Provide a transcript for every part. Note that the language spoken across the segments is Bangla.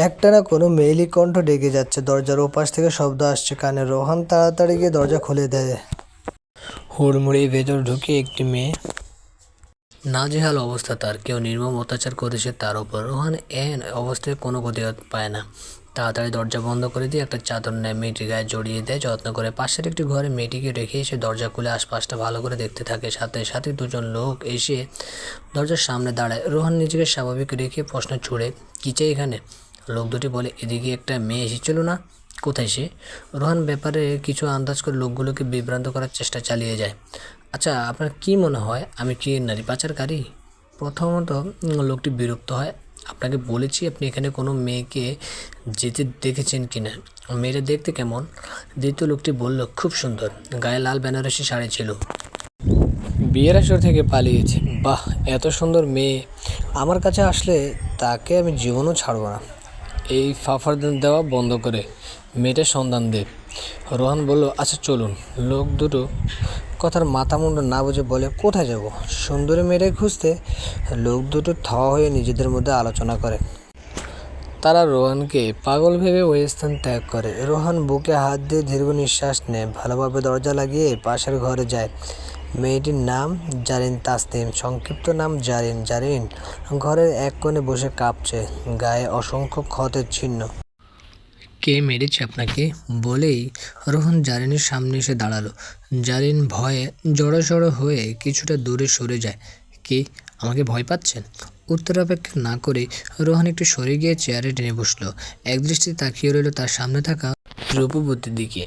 একটানা কোনো মেয়েলি কণ্ঠ ডেকে যাচ্ছে। দরজার ওপাশ থেকে শব্দ আসছে কানে। রোহান তাড়াতাড়ি গিয়ে দরজা খুলে দেয়। হুড়মুড়িয়ে ভেতর ঢুকে একটি মেয়ে। নাজেহাল অবস্থা তার, কেউ নির্মম অত্যাচার করেছে তার ওপর। রোহান এহেন অবস্থায় কোনো গতি পায় না। তাড়াতাড়ি দরজা বন্ধ করে দিয়ে একটা চাদর নেয়, মেয়েটির গায়ে জড়িয়ে দেয় যত্ন করে। পাশের একটি ঘরে মেয়েটিকে রেখে এসে দরজা খুলে আশপাশটা ভালো করে দেখতে থাকে। সাথে সাথে দুজন লোক এসে দরজার সামনে দাঁড়ায়। রোহান নিজেকে স্বাভাবিক রেখে প্রশ্ন ছুড়ে, কী চাই এখানে? লোক দুটি বলে, এদিকে একটা মেয়ে এসেছিল না, কোথায় সে? রোহান ব্যাপারে কিছু আন্দাজ করে লোকগুলোকে বিভ্রান্ত করার চেষ্টা চালিয়ে যায়। আচ্ছা, আপনার কি মনে হয় আমি কি নারী পাচারকারী? প্রথমত লোকটি বিরক্ত হয়। আপনাকে বলেছি আপনি এখানে কোনো মেয়েকে যেতে দেখেছেন কি না, মেয়েটা দেখতে কেমন? দ্বিতীয় লোকটি বলল, খুব সুন্দর, গায়ে লাল বেনারসি শাড়ি ছিল, বিয়ের আসর থেকে পালিয়েছে। বাহ, এত সুন্দর মেয়ে আমার কাছে আসলে তাকে আমি জীবনও ছাড়ব না। এই ফাফার দেওয়া বন্ধ করে মেয়েটার সন্ধান দে। রোহান বলল, আচ্ছা চলুন। লোক দুটো কথার মাথা মুন্ডু না বুঝে বলে, কোথায় যাব? সুন্দরী মেয়েটাই খুঁজতে। লোক দুটো থাওয়া হয়ে নিজেদের মধ্যে আলোচনা করে। তারা রোহানকে পাগল ভেবে ওই স্থান ত্যাগ করে। রোহান বুকে হাত দিয়ে দীর্ঘ নিঃশ্বাস নেয়, ভালোভাবে দরজা লাগিয়ে পাশের ঘরে যায়। মেয়েটির নাম জারিন তাসনিম, সংক্ষিপ্ত নাম জারিন। জারিন ঘরের এক কোণে বসে কাঁপছে, গায়ে অসংখ্য ক্ষতের চিহ্ন। কে মেরেছে আপনাকে? বলেই রোহন জারিনের সামনে এসে দাঁড়ালো। জারিন ভয়ে জড়সড় হয়ে কিছুটা দূরে সরে যায়। কি, আমাকে ভয় পাচ্ছেন? উত্তর অপেক্ষা না করে রোহান একটু সরে গিয়ে চেয়ারে টেনে বসলো। একদৃষ্টি তাকিয়ে রইল তার সামনে থাকা রূপবতীর দিকে।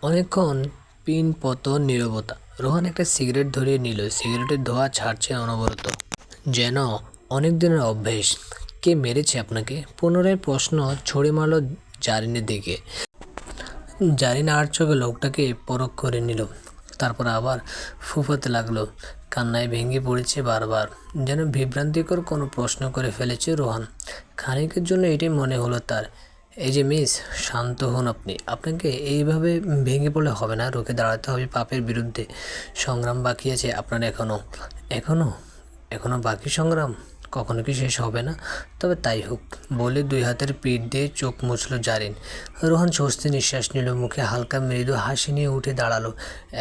অনেকক্ষণ পিনপতন নীরবতা। রোহান একটা সিগারেট ধরিয়ে নিল। সিগারেটের ধোঁয়া ছাড়ছে অনবরত, যেন অনেক দিনের অভ্যেস। কে মেরেছে আপনাকে? পুনরায় প্রশ্ন ছড়ে মারল জারিনের দিকে। জারিন আর চোখে লোকটাকে পরখ করে নিল, তারপর আবার ফুফাতে লাগলো। কান্নায় ভেঙে পড়েছে বারবার, যেন বিভ্রান্তিকর কোনো প্রশ্ন করে ফেলেছে রোহান। খানিকের জন্য এটাই মনে হলো তার। এই যে মিস, শান্ত হন আপনি। আপনাকে এইভাবে ভেঙে পড়লে হবে না, রুখে দাঁড়াতে হবে। পাপের বিরুদ্ধে সংগ্রাম বাকি আছে আপনার এখনও বাকি সংগ্রাম। কখনো কি শেষ হবে না? তবে তাই হোক, বলে দুই হাতের পিঠ দিয়ে চোখ মুছল জারিন। রোহান স্বস্তি নিঃশ্বাস নিল, মুখে হালকা মৃদু হাসি নিয়ে উঠে দাঁড়ালো।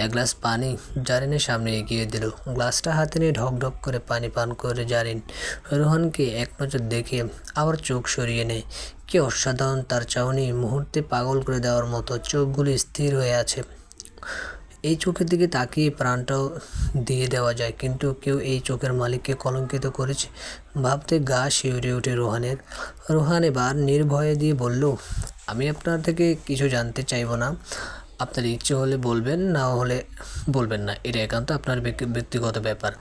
এক গ্লাস পানি জারিনের সামনে এগিয়ে দিল। গ্লাসটা হাতে নিয়ে ঢক ঢক করে পানি পান করে জারিন রোহানকে এক নজর দেখে আবার চোখ সরিয়ে নেয়। কি অসাধারণ তার চাহনি, মুহূর্তে পাগল করে দেওয়ার মতো। চোখগুলি স্থির হয়ে আছে। এই চোখের দিকে তাকিয়ে প্রাণটাও দিয়ে দেওয়া যায়, কিন্তু কেউ এই চোখের মালিককে কলঙ্কিত করেছে ভাবতে গা শিউরে ওঠে রোহানের। রোহান এবার নির্ভয়ে দিয়ে বলল, আমি আপনার থেকে কিছু জানতে চাইব না। আপনার ইচ্ছে হলে বলবেন, না হলে বলবেন না। এটা একান্ত আপনার ব্যক্তিগত ব্যাপার।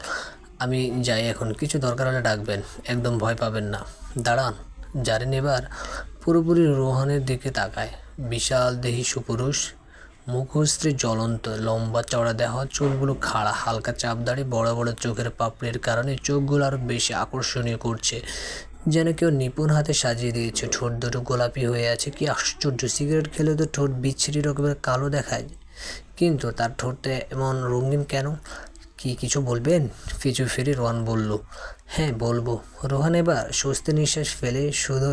আমি যাই এখন, কিছু দরকার হলে ডাকবেন, একদম ভয় পাবেন না। দাঁড়ান। জারিন এবার পুরোপুরি রোহানের দিকে তাকায়। বিশাল দেহী সুপুরুষ, মুখশ্রী জ্বলন্ত, লম্বা চওড়া দেহ, চুলগুলো খাড়া, হালকা চাপ দাড়ি, বড় বড় চোখের পাপড়ির কারণে চোখগুলো আরও বেশি আকর্ষণীয় করছে, যেন কেউ নিপুণ হাতে সাজিয়ে দিয়েছে। ঠোঁট দুটো গোলাপি হয়ে আছে। কি আশ্চর্য, সিগারেট খেলে তো ঠোঁট বিচ্ছিরি রকমের কালো দেখায়, কিন্তু তার ঠোঁটটা এমন রঙিন কেন? কিছু বলবেন? পিছু ফিরে রোহান বলল, হ্যাঁ বলবো। রোহান এবার স্বস্তি নিঃশ্বাস ফেলে শুধু,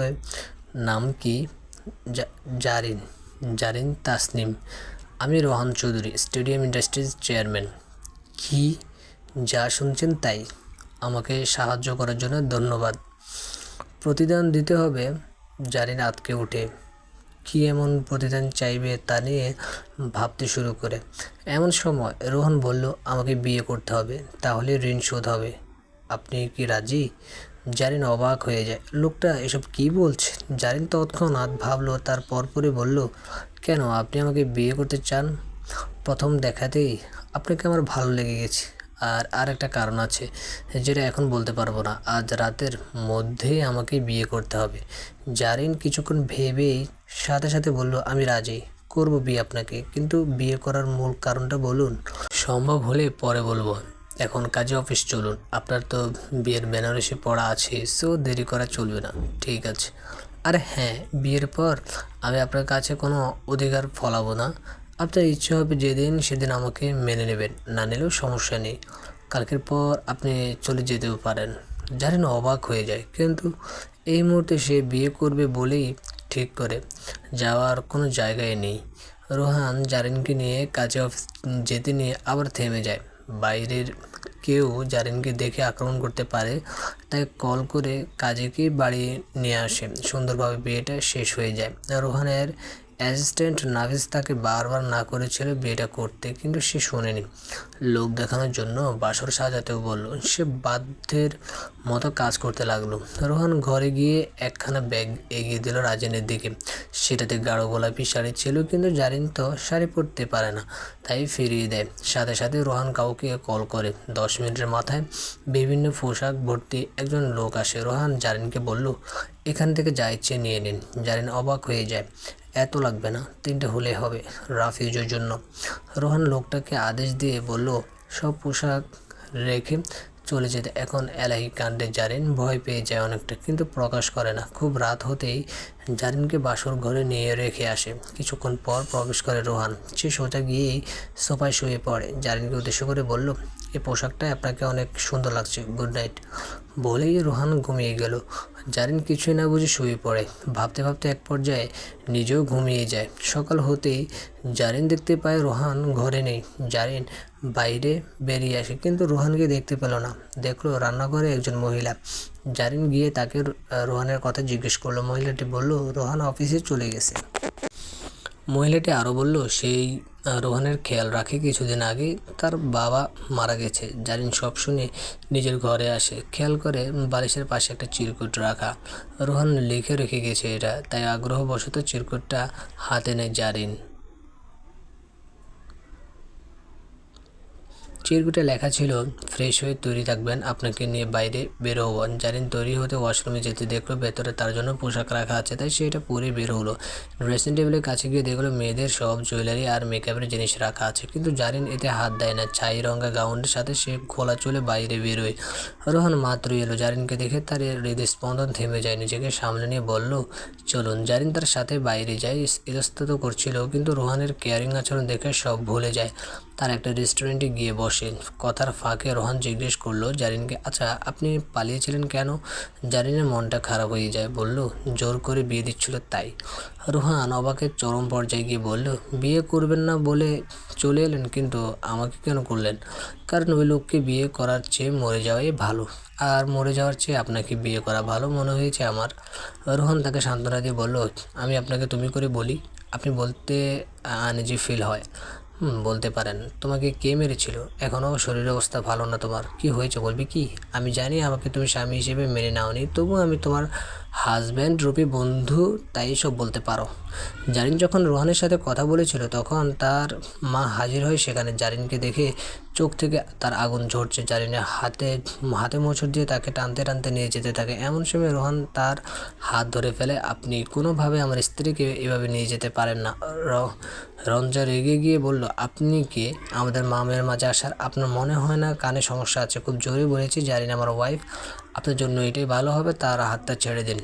নাম কি? জারিন। জারিন তাসনিম। আমি Rohan Chowdhury, stadium industries chairman. কি? যা শুনছেন তাই। আমাকে সাহায্য করার জন্য ধন্যবাদ। প্রতিদান দিতে হবে। জারিন আঁতকে ওঠে। কি এমন প্রতিদান চাইবে তা নিয়ে ভাবতে শুরু করে। এমন সময় রোহন বলল, আমাকে বিয়ে করতে হবে, তাহলে ঋণ শোধ হবে। আপনি কি রাজি? জারিন অবাক হয়ে যায়। লোকটা এসব কি বলছে? জারিন তৎক্ষণাৎ ভাবলো, তার পরপরই বলল, কেন, আপনি আমাকে বিয়ে করতে চান? প্রথম দেখাতেই আপনাকে আমার ভালো লেগে গেছে। আর একটা কারণ আছে, যেটা এখন বলতে পারবো না। আজ রাতের মধ্যেই আমাকে বিয়ে করতে হবে। জারিন কিছুক্ষণ ভেবেই সাথে সাথে বলল, আমি রাজি, করব বিয়ে আপনাকে, কিন্তু বিয়ে করার মূল কারণটা বলুন। সম্ভব হলে পরে বলবো, এখন কাজে অফিস চলুন। আপনার তো বিয়ের বেনারসি পড়া আছে, সো দেরি করা চলবে না। ঠিক আছে। আরে হ্যাঁ, বিয়ের পর আমি আপনার কাছে কোনো অধিকার ফলাবো না। আপনার ইচ্ছে হবে যেদিন সেদিন আমাকে মেনে নেবেন, না নিলেও সমস্যা নেই। কালকের পর আপনি চলে যেতেও পারেন। জারিন অবাক হয়ে যায়, কিন্তু এই মুহূর্তে সে বিয়ে করবে বলেই ঠিক করে, যাওয়ার কোনো জায়গায় নেই। রোহান জারিনকে নিয়ে কাজে অফিস যেতে নিয়ে আবার থেমে যায়। বাইরের কেউ জারিনকে দেখে আক্রমণ করতে পারে, তাই কল করে কাজীকে বাড়ি নিয়ে আসে। সুন্দরভাবে বিয়েটা শেষ হয়ে যায়। রোহানের অ্যাসিস্ট্যান্ট নাফিস তাকে বারবার না করেছিল বিয়েটা করতে, কিন্তু সে শোনেনি। লোক দেখানোর জন্য বাসর সাজাতেও বলল। সে বাধ্যের মতো কাজ করতে লাগলো। রোহান ঘরে গিয়ে একখানা ব্যাগ এগিয়ে দিল রাজিনের দিকে। সেটাতে গাঢ় গোলাপি শাড়ি ছিল, কিন্তু জারিন তো শাড়ি পরতে পারে না, তাই ফিরিয়ে দেয়। সাথে সাথে রোহান কাউকে কল করে। 10 মিনিটের মাথায় বিভিন্ন পোশাক ভর্তি একজন লোক আসে। রোহান জারিনকে বলল, এখান থেকে যা ইচ্ছে নিয়ে নিন। জারিন অবাক হয়ে যায়। এত লাগবে না, 3টে হলে হবে, রাফিজের জন্য। রোহান লোকটাকে আদেশ দিয়ে বলল সব পোশাক রেখে চলে যেতে। এখন এলাহি কাণ্ডে জারিন ভয় পেয়ে যায় অনেকটা, কিন্তু প্রকাশ করে না। খুব রাত হতেই জারিনকে বাসর ঘরে নিয়ে রেখে আসে। কিছুক্ষণ পর প্রবেশ করে রোহান। সে সোজা গিয়েই সোফায় শুয়ে পড়ে। জারিনকে উদ্দেশ্য করে বলল, এই পোশাকটায় আপনাকে অনেক সুন্দর লাগছে, গুড নাইট। বলেই রোহান ঘুমিয়ে গেল। জারিন কিছুই না বুঝে শুয়ে পড়ে। ভাবতে ভাবতে এক পর্যায়ে নিজেও ঘুমিয়ে যায়। সকাল হতেই জারিন দেখতে পায় রোহান ঘরে নেই। জারিন বাইরে বেরিয়ে আসে, কিন্তু রোহানকে দেখতে পেল না। দেখলো রান্নাঘরে একজন মহিলা। জারিন গিয়ে তাকে রোহানের কথা জিজ্ঞেস করলো। মহিলাটি বলল রোহান অফিসে চলে গেছে। মহিলাটি আরও বলল সেই রোহানের খেয়াল রাখে, কিছুদিন আগে তার বাবা মারা গেছে। জারিন সব শুনে নিজের ঘরে আসে, খেয়াল করে বালিশের পাশে একটা চিরকুট রাখা। রোহান লিখে রেখে গেছে এটা, তাই আগ্রহবশত চিরকুটটা হাতে নেয় জারিন। চিরকুটে লেখা ছিল, ফ্রেশ হয়ে তৈরি থাকবেন, আপনাকে নিয়ে বাইরে বের হবো। জারিন তৈরি হতে ওয়াশরুমে যেতে দেখলো ভেতরে তার জন্য পোশাক রাখা আছে, তাই সেটা পরে বের হলো। ড্রেসিং টেবিলের কাছে গিয়ে দেখলো মেয়েদের সব জুয়েলারি আর মেকআপের জিনিস রাখা আছে, কিন্তু জারিন এতে হাত দেয় না। ছাই রঙা গাউনের সাথে সে খোলা চুলে বাইরে বেরোয়। রোহান মাত্রই এলো। জারিনকে দেখে তার হৃদস্পন্দন থেমে যায়। নিজেকে সামলে নিয়ে বলল, চলুন। জারিন তার সাথে বাইরে যায়। ইতস্তত করছিল, কিন্তু রোহানের কেয়ারিং আচরণ দেখে সব ভুলে যায়। তার একটা রেস্টুরেন্টে গিয়ে বসে। কথার ফাঁকে রোহান জিজ্ঞেস করলো জারিনকে, আচ্ছা আপনি পালিয়েছিলেন কেন? জারিনের মনটা খারাপ হয়ে যায়। বলল, জোর করে বিয়ে দিচ্ছিল তাই। রোহান অবাকের চরম পর্যায়ে গিয়ে বলল, বিয়ে করবেন না বলে চলে এলেন, কিন্তু আমাকে কেন করলেন? কারণ ওই লোককে বিয়ে করার চেয়ে মরে যাওয়াই ভালো, আর মরে যাওয়ার চেয়ে আপনাকে বিয়ে করা ভালো মনে হয়েছে আমার। রোহান তাকে সান্ত্বনা দিয়ে বলল, আমি আপনাকে তুমি করে বলি, আপনি বলতে আনইজি ফিল হয়। বলতে পারেন। তোমাকে কে মেরেছিল? এখনও শরীরের অবস্থা ভালো না তোমার, কি হয়েছে বলবি কি? আমি জানি আমাকে তুমি স্বামী হিসেবে মেনে নাওনি, তবু আমি তোমার হাজব্যান্ড রূপী বন্ধু, তাই সব বলতে পারো। জারিন যখন রোহানের সাথে কথা বলেছিল তখন তার মা হাজির হয় সেখানে। জারিনকে দেখে চোখ থেকে তার আগুন ঝরছে। জারিনের হাতে মোচড় দিয়ে তাকে টানতে টানতে নিয়ে যেতে থাকে। এমন সময় রোহান তার হাত ধরে ফেলে। আপনি কোনোভাবে আমার স্ত্রীকে এভাবে নিয়ে যেতে পারেন না। রঞ্জা রেগে গিয়ে বলল, আপনি কে আমাদের মামের মাঝে আসার? আপনার মনে হয় না কানে সমস্যা আছে? খুব জোরে বলেছি, জারিন আমার ওয়াইফ, আপনার জন্য এটাই ভালো হবে, তার হাতটা ছেড়ে দিন।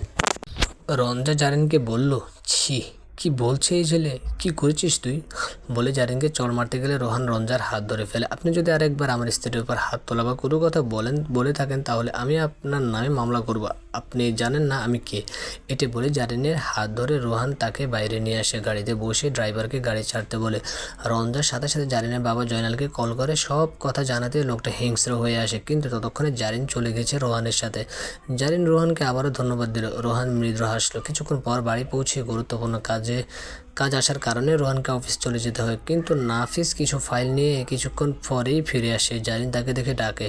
রঞ্জা জারিনকে বলল, ছি, কি বলছে এই ছেলে, কি করেছিস তুই? বলে জারিনকে চড় মারতে গেলে রোহান রঞ্জার হাত ধরে ফেলে। আপনি যদি আরেকবার আমার স্ত্রীর উপর হাত তোলা বা কোনো কথা বলে থাকেন তাহলে আমি আপনার নামে মামলা করব। আপনি জানেন না আমি কে? এটি বলে জারিনের হাত ধরে রোহান তাকে বাইরে নিয়ে আসে। গাড়িতে বসে ড্রাইভারকে গাড়ি ছাড়তে বলে। রঞ্জার সাথে সাথে জারিনের বাবা জয়নালকে কল করে সব কথা জানাতে লোকটা হিংস্র হয়ে আসে, কিন্তু ততক্ষণে জারিন চলে গেছে রোহানের সাথে। জারিন রোহানকে আবারও ধন্যবাদ দিল। রোহান মৃদু হাসলো। কিছুক্ষণ পর বাড়ি পৌঁছে গুরুত্বপূর্ণ কাজ আসার কারণে রোহানকে অফিস চলে যেতে হয়, কিন্তু নাফিস কিছু ফাইল নিয়ে কিছুক্ষণ পরেই ফিরে আসে। জারিন তাকে দেখে ডাকে।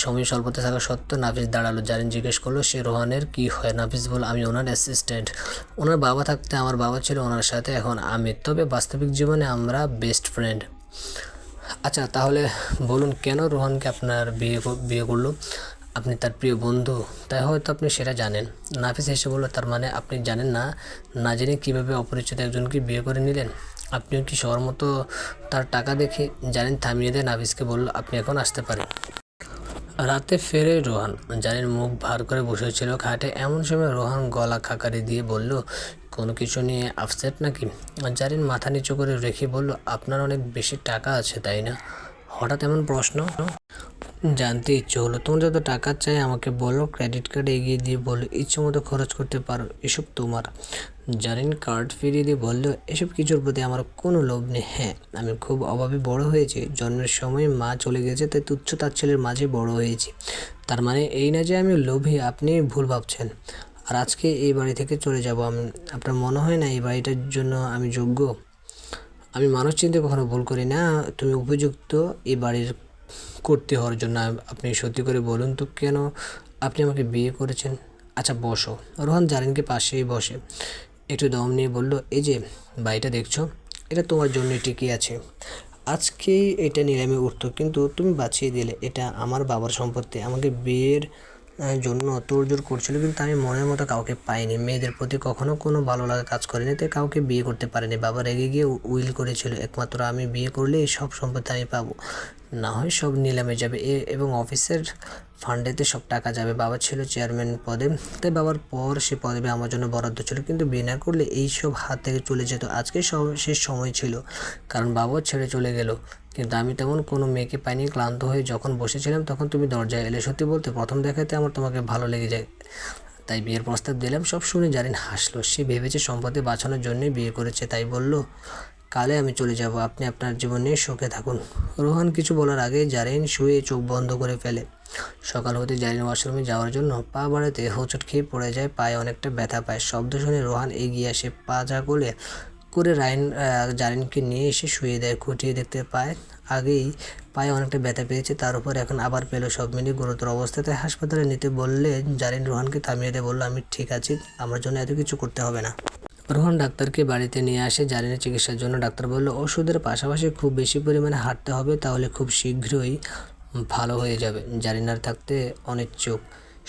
সময় স্বল্পতা থাকা সত্ত্বেও নাফিস দাঁড়ালো। জারিন জিজ্ঞেস করলো, সে রোহানের কি হয়? নাফিস বলল, আমি ওনার অ্যাসিস্ট্যান্ট। ওনার বাবা থাকতে আমার বাবা ছিল ওনার সাথে, এখন আমি, তবে বাস্তবিক জীবনে আমরা বেস্ট ফ্রেন্ড। আচ্ছা তাহলে বলুন কেন রোহানকে আপনার বিয়ে করলো? আপনি তার প্রিয় বন্ধু, তাই হয়তো আপনি সেটা জানেন। নাফিস হেসে বলল, তার মানে আপনি জানেন না? না জেনে কীভাবে অপরিচিত একজনকে বিয়ে করে নিলেন? আপনিও কি সবার মতো তার টাকা দেখে? জারিন থামিয়ে দেয়। নাফিসকে বলল, আপনি এখন আসতে পারেন। রাতে ফেরে রোহান। জারিন মুখ ভার করে বসেছিল খাটে। এমন সময় রোহান গলা খাকারি দিয়ে বলল, কোনো কিছু নিয়ে আপসেট নাকি? জারিন মাথা নিচু করে রেখে বলল, আপনার অনেক বেশি টাকা আছে তাই না? হঠাৎ এমন প্রশ্ন? জানতে ইচ্ছে হলো। তোমার যত টাকা চাই আমাকে বলো, ক্রেডিট কার্ড এগিয়ে দিয়ে বলো, ইচ্ছে মতো খরচ করতে পারো, এসব তোমার। জারিন কার্ড ফিরিয়ে দিয়ে বলল, এসব কিছুর প্রতি আমার কোনো লোভ নেই। হ্যাঁ, আমি খুব অভাবে বড় হয়েছি, জন্মের সময় মা চলে গেছে, তাই তুচ্ছ তাচ্ছিল্যের মাঝে বড় হয়েছি। তার মানে এই না যে আমি লোভী, আপনি ভুল ভাবছেন। আর আজকে এই বাড়ি থেকে চলে যাব আমি। আপনার মনে হয় না এই বাড়িটার জন্য আমি যোগ্য? আমি মানুষ চিনতে কখনো ভুল করি না। তুমি উপযুক্ত এই বাড়ির করতে হওয়ার জন্য। আপনি সত্যি করে বলুন তো, কেন আপনি আমাকে বিয়ে করেছেন? আচ্ছা বসো। রোহান জারিনকে পাশেই বসে একটু দম নিয়ে বলল, এই যে বাড়িটা দেখছো, এটা তোমার জন্য টিকে আছে। আজকেই এটা নিলামে উঠতো, কিন্তু তুমি বাঁচিয়ে দিলে। এটা আমার বাবার সম্পত্তি। আমাকে বিয়ের জন্য তোড়জোড় করছিল, কিন্তু আমি মনের মতো কাউকে পাইনি। মেয়েদের প্রতি কখনো কোনো ভালো লাগা কাজ করেনি, তাই কাউকে বিয়ে করতে পারিনি। বাবা রেগে গিয়ে উইল করেছিল, একমাত্র আমি বিয়ে করলে এই সব সম্পত্তি আমি পাবো, না হয় সব নিলামে যাবে এবং অফিসের ফান্ডেতে সব টাকা যাবে। বাবা ছিল চেয়ারম্যান পদে, তাই বাবার পর সে পদবি আমার জন্য বরাদ্দ ছিল, কিন্তু বিয়ে না করলে এই সব হাত থেকে চলে যেত। আজকে শেষ সময় ছিল, কারণ বাবাও ছেড়ে চলে গেল, কিন্তু আমি তেমন কোনো মেয়েকে পাইনি। ক্লান্ত হয়ে যখন বসেছিলাম তখন তুমি দরজায় এলে। সত্যি বলতে প্রথম দেখাতে আমার তোমাকে ভালো লেগে যায়, তাই বিয়ের প্রস্তাব দিলাম। সব শুনে জারিন হাসলো। সে ভেবেছে সম্পত্তি বাঁচানোর জন্যই বিয়ে করেছে, তাই বলল, কালে আমি চলে যাব, আপনি আপনার জীবন নিয়ে সুখে থাকুন। রোহান কিছু বলার আগে জারিন শুয়ে চোখ বন্ধ করে ফেলে। সকাল হতে জারিন ওয়াশরুমে যাওয়ার জন্য পা বাড়াতে হোঁচট খেয়ে পড়ে যায়, পায়ে অনেকটা ব্যথা পায়। শব্দ শুনে রোহান এগিয়ে আসে, পা যা করে জারিনকে নিয়ে এসে শুয়ে দেয়। খুঁটিয়ে দেখতে পায় আগেই পায়ে অনেকটা ব্যথা পেয়েছে, তার উপর এখন আবার পেল। সব মিলিয়ে গুরুতর অবস্থাতে হাসপাতালে নিতে বললে জারিন রোহানকে থামিয়ে দিয়ে বলল, আমি ঠিক আছি, আমার জন্য এত কিছু করতে হবে না। রোহান ডাক্তারকে বাড়িতে নিয়ে আসে জারিনের চিকিৎসার জন্য। ডাক্তার বলল, ওষুধের পাশাপাশি খুব বেশি পরিমাণে হাঁটতে হবে, তাহলে খুব শীঘ্রই ভালো হয়ে যাবে। জারিনার থাকতে অনিচ্ছুক,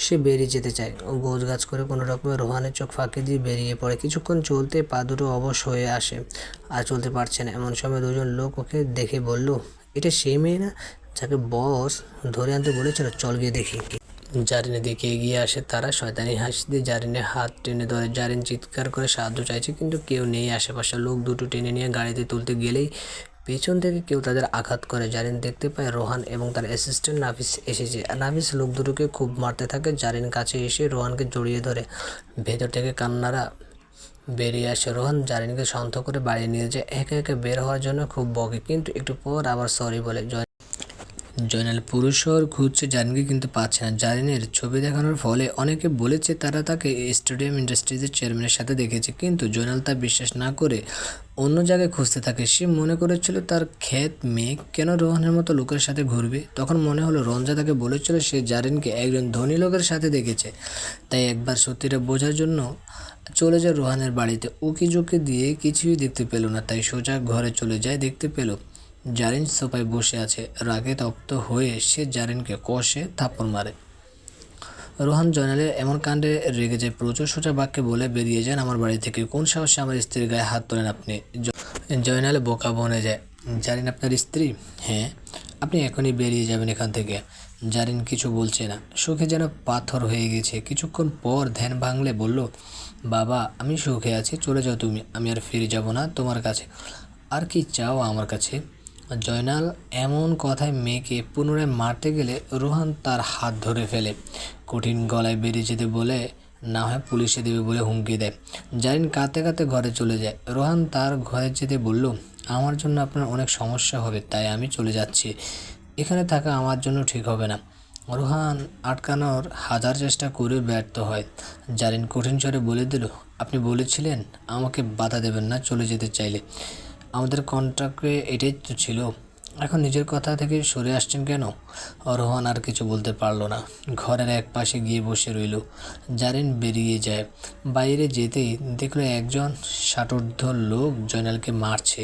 সে বেরিয়ে যেতে চায়। ও গোছগাছ করে কোনো রকমে রোহানের চোখ ফাঁকি দিয়ে বেরিয়ে পড়ে। কিছুক্ষণ চলতে পা দুটো অবশ হয়ে আসে, আর চলতে পারছে না। এমন সময় দুজন লোক ওকে দেখে বলল, এটা সেই মেয়ে না যাকে বস ধরে আনতে বলেছিল, চল গিয়ে দেখি। জারিনের দিকে এগিয়ে আসে তারা। শয়তানি হাসি দিয়ে জারিনের হাত টেনে ধরে। জারিন চিৎকার করে সাহায্য চাইছে, কিন্তু কেউ নেই আশেপাশে। লোক দুটো টেনে নিয়ে গাড়িতে তুলতে গেলেই পেছন থেকে কেউ তাদের আঘাত করে। জারিন দেখতে পায় রোহান এবং তার অ্যাসিস্ট্যান্ট নাফিস এসেছে। নাফিস লোক দুটোকে খুব মারতে থাকে। জারিন কাছে এসে রোহানকে জড়িয়ে ধরে। ভেতর থেকে কান্নারা বেরিয়ে আসে। রোহান জারিনকে শান্ত করে বাড়ি নিয়ে যায়। একে একে বের হওয়ার জন্য খুব বকে, কিন্তু একটু পর আবার সরি বলে। জয়নাল পুরো শহর খুঁজছে জারিনকে, কিন্তু পাচ্ছে না। জারিনের ছবি দেখানোর ফলে অনেকে বলেছে তারা তাকে স্টেডিয়াম ইন্ডাস্ট্রিজের চেয়ারম্যানের সাথে দেখেছে, কিন্তু জয়নাল তা বিশ্বাস না করে অন্য জায়গায় খুঁজতে থাকে। সে মনে করেছিল তার খ্যাত মেয়ে কেন রোহানের মতো লোকের সাথে ঘুরবে। তখন মনে হলো রঞ্জা তাকে বলেছিল সে জারিনকে একজন ধনী লোকের সাথে দেখেছে, তাই একবার সত্যিটা বোঝার জন্য চলে যায় রোহানের বাড়িতে। উকি ঝুঁকি দিয়ে কিছুই দেখতে পেল না, তাই সোজা ঘরে চলে যায়। দেখতে পেল জারিন সোফায় বসে আছে। রাগে তপ্ত হয়ে সে জারিনকে কষে থাপ্পড় মারে। রোহান জয়নালের এমন কাণ্ডে রেগে যায়। প্রচুর সোজা বাক্যে বলে, বেরিয়ে যান আমার বাড়ি থেকে। কোন সাহসে আমার স্ত্রীর গায়ে হাত তোলেন আপনি? জয়নাল বোকা বনে যায়। জারিন আপনার স্ত্রী? হ্যাঁ। আপনি এখনই বেরিয়ে যাবেন এখান থেকে। জারিন কিছু বলছে না, সুখে যেন পাথর হয়ে গেছে। কিছুক্ষণ পর ধ্যান ভাঙলে বলল, বাবা আমি সুখে আছি, চলে যাও তুমি, আমি আর ফিরে যাব না তোমার কাছে। আর কি চাও আমার কাছে? জয়নাল এমন কথায় মেয়েকে পুনরায় মারতে গেলে রোহান তার হাত ধরে ফেলে। কঠিন গলায় বেরিয়ে যেতে বলে, না হয় পুলিশে দেবে বলে হুমকি দেয়। জারিন কাঁদতে কাঁদতে ঘরে চলে যায়। রোহান তার ঘরে যেতে বলল, আমার জন্য আপনার অনেক সমস্যা হবে, তাই আমি চলে যাচ্ছি। এখানে থাকা আমার জন্য ঠিক হবে না। রোহান আটকানোর হাজার চেষ্টা করে ব্যর্থ হয়। জারিন কঠিন স্বরে বলে দিল, আপনি বলেছিলেন আমাকে বাধা দেবেন না চলে যেতে চাইলে। আমাদের কন্ট্রাক্টে এটাই তো ছিল, এখন নিজের কথা থেকে সরে আসছেন কেন? রোহান আর কিছু বলতে পারল না, ঘরের এক পাশে গিয়ে বসে রইল। জারিন বেরিয়ে যায়। বাইরে যেতেই দেখলো একজন ষাটোর্ধ্ব লোক জয়নালকে মারছে,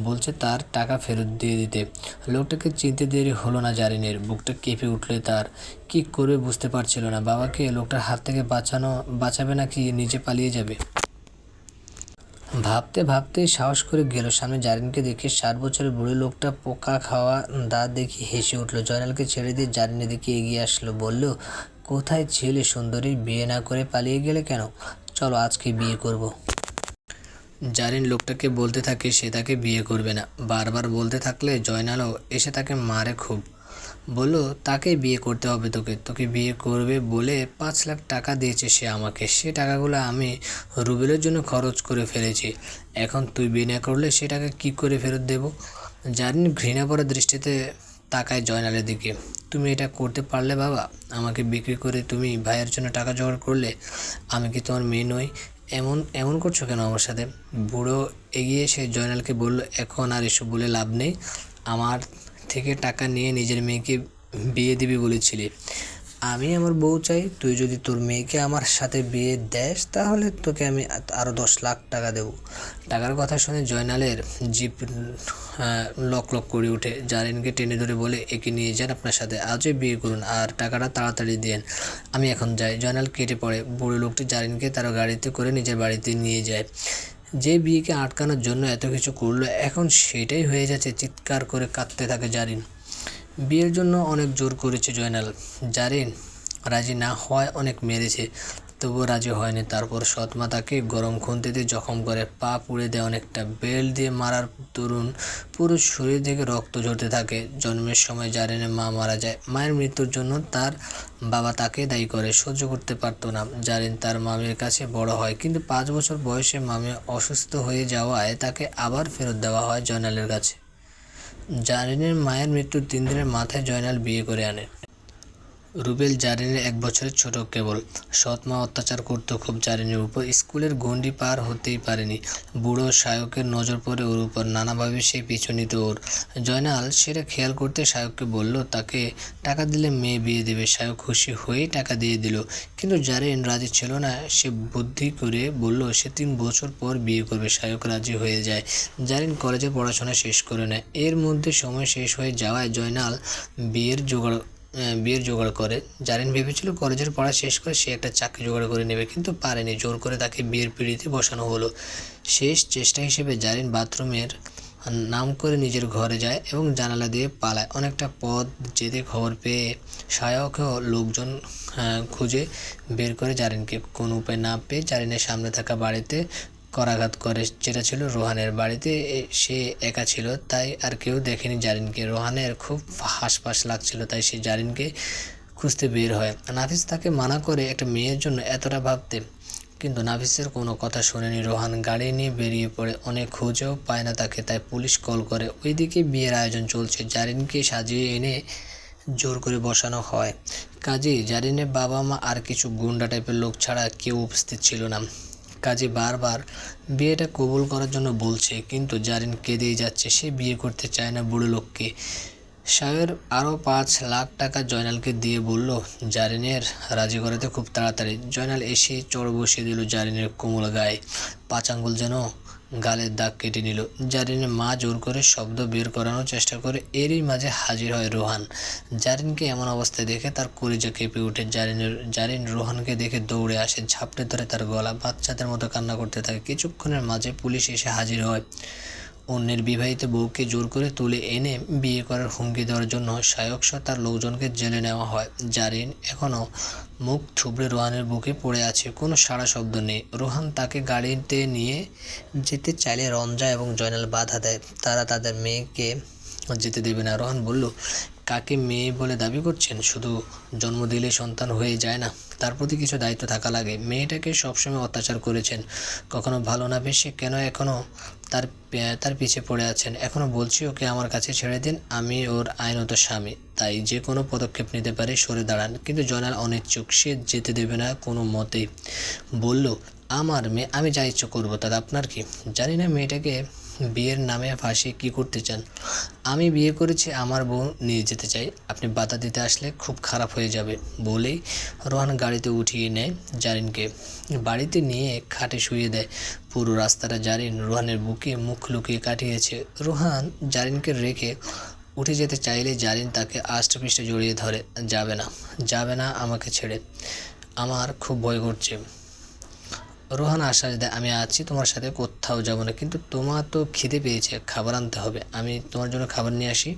বলছে তার টাকা ফেরত দিয়ে দিতে। লোকটাকে চিনতে দেরি হলো না জারিনের। বুকটা কেঁপে উঠলে তার। কি করবে বুঝতে পারছিল না। বাবাকে লোকটার হাত থেকে বাঁচাবে নাকি নিজে পালিয়ে যাবে। ভাবতে ভাবতেই সাহস করে গেল সামনে। জারিনকে দেখে 60 বছরের বুড়ো লোকটা পোকা খাওয়া দাঁত দেখে হেসে উঠল। জয়নালকে ছেড়ে দিয়ে জারিনের দিকে এগিয়ে আসলো, বলল, কোথায় ছেলে সুন্দরী? বিয়ে না করে পালিয়ে গেলে কেন? চলো আজকে বিয়ে করব। জারিন লোকটাকে বলতে থাকে সে তাকে বিয়ে করবে না। বারবার বলতে থাকলে জয়নালও এসে তাকে মারে খুব। বলল তাকে বিয়ে করতে হবে, তোকে তোকে বিয়ে করবে বলে 5 লাখ টাকা দিয়েছে সে আমাকে। সে টাকাগুলো আমি রুবেলের জন্য খরচ করে ফেলেছি। এখন তুই বিয়ে না করলে সে টাকা কী করে ফেরত দেব? জারিন ঘৃণা ভরা দৃষ্টিতে তাকায় জয়নালের দিকে। তুমি এটা করতে পারলে বাবা? আমাকে বিক্রি করে তুমি ভাইয়ের জন্য টাকা জোগাড় করলে? আমি কি তোমার মেয়ে নই? এমন এমন করছো কেন আমার সাথে? বুড়ো এগিয়ে এসে জয়নালকে বলল, এখন আর এসব বলে লাভ নেই। আমার থেকে টাকা নিয়ে নিজের মেয়েকে বিয়ে দিবি বলেছিলি। আমি আমার বউ চাই। তুই যদি তোর মেয়েকে আমার সাথে বিয়ে দেস তাহলে তোকে আমি আরও 10 লাখ টাকা দেবো। টাকার কথা শুনে জয়নালের জিভ লক লক করে ওঠে। জারিনকে টেনে ধরে বলে, একে নিয়ে যান আপনার সাথে, আজই বিয়ে করুন আর টাকাটা তাড়াতাড়ি দিন। আমি এখন যাই। জয়নাল কেটে পড়ে। বুড়ো লোকটি জারিনকে তার গাড়িতে করে নিজের বাড়িতে নিয়ে যায়। যে বিয়েকে আটকানোর জন্য এত কিছু করলো, এখন সেটাই হয়ে যাচ্ছে। চিৎকার করে কাঁদতে থাকে জারিন। বিয়ের জন্য অনেক জোর করেছে জয়নাল। জারিন রাজি না হওয়ায় অনেক মেরেছে, তবুও রাজি হয়নি। তারপর সৎমা তাকে গরম খুন্তিতে জখম করে, পা পুড়ে দেয় অনেকটা। বেল্ট দিয়ে মারার দরুন পুরো শরীর থেকে রক্ত ঝরতে থাকে। জন্মের সময় জারিনের মা মারা যায়। মায়ের মৃত্যুর জন্য তার বাবা তাকে দায়ী করে। সহ্য করতে পারতো না। জারিন তার মামির কাছে বড় হয়, কিন্তু 5 বছর বয়সে মামি অসুস্থ হয়ে যাওয়ায় তাকে আবার ফেরত দেওয়া হয় জয়নালের কাছে। জারিনের মায়ের মৃত্যুর 3 দিনের মাথায় জয়নাল বিয়ে করে আনে। রুবেল জারিনের 1 বছরের ছোট কেবল। সৎমা অত্যাচার করত খুব জারিনের উপর। স্কুলের গণ্ডি পার হতেই পারেনি। বুড়ো সায়কের নজর পড়ে ওর উপর। নানাভাবে সে পিছু নিত ওর। জয়নাল সেটা খেয়াল করতে সায়ককে বলল তাকে টাকা দিলে মেয়ে বিয়ে দেবে। সায়ক খুশি হয়েই টাকা দিয়ে দিল, কিন্তু জারিন রাজি ছিল না। সে বুদ্ধি করে বলল সে 3 বছর পর বিয়ে করবে। সায়ক রাজি হয়ে যায়। জারিন কলেজে পড়াশোনা শেষ করে নেয়। এর মধ্যে সময় শেষ হয়ে যাওয়ায় জয়নাল বিয়ের জোগাড় করে। জারিন ভেবেছিল কলেজের পড়া শেষ করে সে একটা চাকরি জোগাড় করে নেবে, কিন্তু পারেনি। জোর করে তাকে বিয়ের পিঁড়িতে বসানো হলো। শেষ চেষ্টা হিসেবে জারিন বাথরুমের নাম করে নিজের ঘরে যায় এবং জানালা দিয়ে পালায়। অনেকটা পথ যেতে খবর পেয়ে সায়কও লোকজন খুঁজে বের করে জারিনকে। কোনো উপায় না পেয়ে জারিনের সামনে থাকা বাড়িতে করাঘাত করে, যেটা ছিল রোহানের বাড়িতে। সে একা ছিল, তাই আর কেউ দেখেনি জারিনকে। রোহানের খুব হাসপাস লাগছিল, তাই সে জারিনকে খুঁজতে বের হয়। নাফিস তাকে মানা করে একটা মেয়ের জন্য এতটা ভাবতে, কিন্তু নাফিসের কোনো কথা শোনেনি। রোহান গাড়ি নিয়ে বেরিয়ে পড়ে। অনেক খুঁজেও পায় না তাকে, তাই পুলিশ কল করে। ওইদিকে বিয়ের আয়োজন চলছে। জারিনকে সাজিয়ে এনে জোর করে বসানো হয়। কাজী জারিনের বাবা মা আর কিছু গুন্ডা টাইপের লোক ছাড়া কেউ উপস্থিত ছিল না। কাজী বারবার বিয়েটা কবুল করার জন্য বলছে, কিন্তু জারিন কেঁদেই যাচ্ছে। সে বিয়ে করতে চায় না বুড়ো লোককে। সাহের আরও 5 লাখ টাকা জয়নালকে দিয়ে বলল জারিনের রাজি করাতে খুব তাড়াতাড়ি। জয়নাল এসে চড় বসিয়ে দিল জারিনের কোমল গায়ে। 5 আঙ্গুল যেন গালের দাগ কেটে নিল। জারিনের মা জোর করে শব্দ বের করানোর চেষ্টা করে। এরই মাঝে হাজির হয় রোহান। জারিনকে এমন অবস্থায় দেখে তার কলিজা কেঁপে ওঠে। জারিন রোহানকে দেখে দৌড়ে আসে, ঝাপটে ধরে তার গলা। বাচ্চাদের মতো কান্না করতে থাকে। কিছুক্ষণের মাঝে পুলিশ এসে হাজির হয়। অন্যের বিবাহিত বউকে জোর করে তুলে এনে বিয়ে করার হুমকি দেওয়ার জন্য সায়কসহ তার লোকজনকে জেলে নেওয়া হয়। জারিন এখনও মুখ থুবড়ে রোহানের বুকে পড়ে আছে। কোনো সাড়া শব্দ নেই। রোহান তাকে গাড়িতে নিয়ে যেতে চাইলে রঞ্জা এবং জয়নাল বাধা দেয়। তারা তাদের মেয়েকে যেতে দেবে না। রোহান বলল, কাকে মেয়ে বলে দাবি করছেন? শুধু জন্ম দিলে সন্তান হয়ে যায় না, তার প্রতি কিছু দায়িত্ব থাকা লাগে। মেয়েটাকে সবসময় অত্যাচার করেছেন, কখনো ভালো না বেশে কেন এখনও তার পিছে পড়ে আছেন? এখনও বলছি ওকে আমার কাছে ছেড়ে দিন, আমি ওর আইনত স্বামী, তাই যে কোনো পদক্ষেপ নিতে পারে, সরে দাঁড়ান। কিন্তু জয়নাল অনিচ্ছুক। সে যেতে দেবে না কোনো মতেই। বলল, আমার মেয়ে, আমি যা ইচ্ছে করবো, তাতে আপনার কি? জানি না মেয়েটাকে বিয়ের নামে ফাঁসিয়ে কী করতে চান। আমি বিয়ে করেছি, আমার বউ নিয়ে যেতে চাই। আপনি বাধা দিতে আসলে খুব খারাপ হয়ে যাবে। বলেই রোহান গাড়িতে উঠিয়ে নেয় জারিনকে। বাড়িতে নিয়ে খাটে শুয়ে দেয়। পুরো রাস্তাটা জারিন রোহানের বুকে মুখ লুকিয়ে কাটিয়েছে। রোহান জারিনকে রেখে উঠে যেতে চাইলে জারিন তাকে আষ্টপৃষ্টে জড়িয়ে ধরে। যাবে না, যাবে না আমাকে ছেড়ে, আমার খুব ভয় করছে। রোহান আশ্বাস দেয়, আমি আছি তোমার সাথে, কোথাও যাব না। কিন্তু তোমার তো খিদে পেয়েছে, খাবার আনতে হবে। আমি তোমার জন্য খাবার নিয়ে আসি।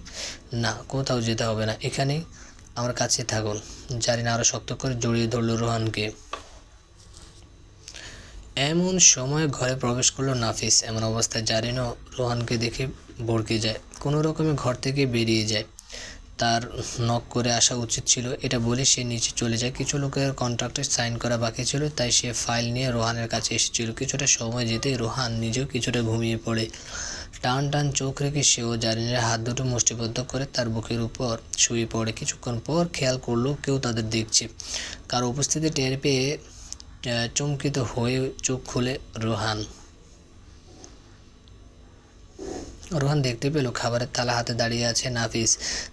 না, কোথাও যেতে হবে না, এখানেই আমার কাছে থাকুন। জারিন আরও শক্ত করে জড়িয়ে ধরল রোহানকে। এমন সময় ঘরে প্রবেশ করলো নাফিস। এমন অবস্থায় জারিনও রোহানকে দেখে ভড়কে যায়। কোনো রকমে ঘর থেকে বেরিয়ে যায়। তার নক করে আসা উচিত ছিল, এটা বলে সে নিচে চলে যায়। কিছু লোকের কন্ট্রাক্টে সাইন করা বাকি ছিল, তাই সে ফাইল নিয়ে রোহানের কাছে এসেছিল। কিছুটা সময় যেতেই রোহান নিজেও কিছুটা ঘুমিয়ে পড়ে। টান টান চোখ রেখে সেও জারিনের হাত দুটো মুষ্টিবদ্ধ করে তার বুকের উপর শুয়ে পড়ে। কিছুক্ষণ পর খেয়াল করলো কেউ তাদের দেখছে। কারো উপস্থিতি টের পেয়ে চমকিত হয়ে চোখ খুলে রোহান দেখতে পেল খাবারের থালা হাতে দাঁড়িয়ে আছে নাফিস।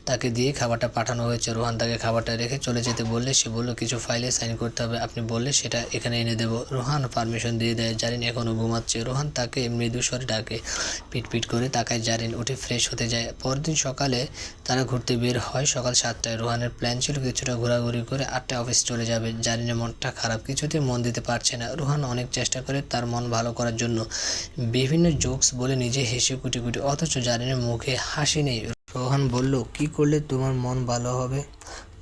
তাকে দিয়ে খাবারটা পাঠানো হয়েছে। রোহান তাকে খাবারটা রেখে চলে যেতে বললে সে বলল, কিছু ফাইলে সাইন করতে হবে, আপনি বললে সেটা এখানে এনে দেবো। রোহান পারমিশন দিয়ে দেয়। জারিন এখনও ঘুমাচ্ছে। রোহান তাকে মৃদু স্বরে ডাকে। পিট করে তাকায়। জারিন উঠে ফ্রেশ হতে যায়। পরদিন সকালে তারা ঘুরতে বের হয়। সকাল 7টায়। রোহানের প্ল্যান ছিল কিছুটা ঘোরাঘুরি করে 8টায় অফিস চলে যাবে। জারিনের মনটা খারাপ, কিছুতেই মন দিতে পারছে না। রোহান অনেক চেষ্টা করে তার মন ভালো করার জন্য, বিভিন্ন জোকস বলে নিজে হেসে কুটি অথচ জারিনের মুখে হাসি নেই। রোহান বলল, কি করলে তোমার মন ভালো হবে?